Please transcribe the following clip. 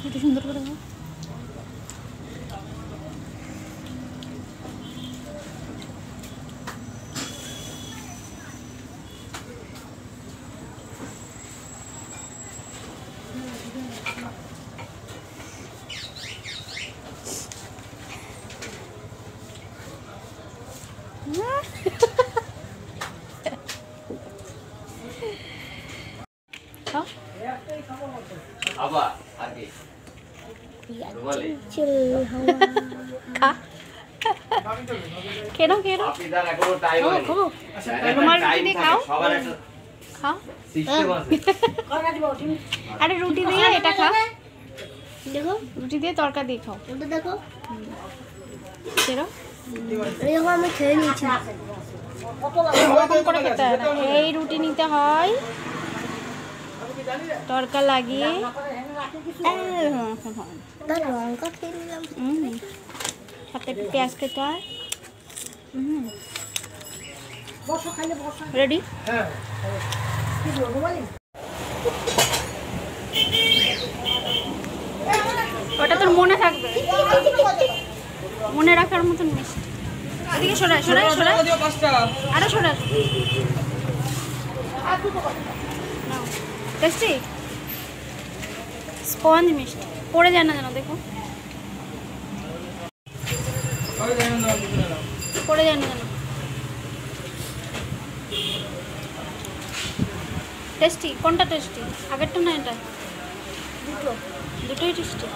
একটু সুন্দর করে দাও। আরে রুটি দিয়ে এটা খাও, দেখো রুটি দিয়ে তরকা দিয়ে খাও। দেখো আমি খেয়ে নিয়েছি। করে খেতে হয় না, এই রুটি নিতে হয় তরকা লাগিয়ে, সাথে একটু পেঁয়াজ খেতে হয়। রেডি? ওটা তোর মনে থাকবে, মনে রাখার মতন মিষ্টি। এদিকে সরাই সরাই সরাই, আরো সরাই। টেস্টি স্পঞ্জ মিষ্টি, পড়ে যায় না যেন, দেখো পড়ে যায় না যেন। টেস্টি কোনটা? টেস্টি আগেরটা না এটা? দুটোই টেস্টি।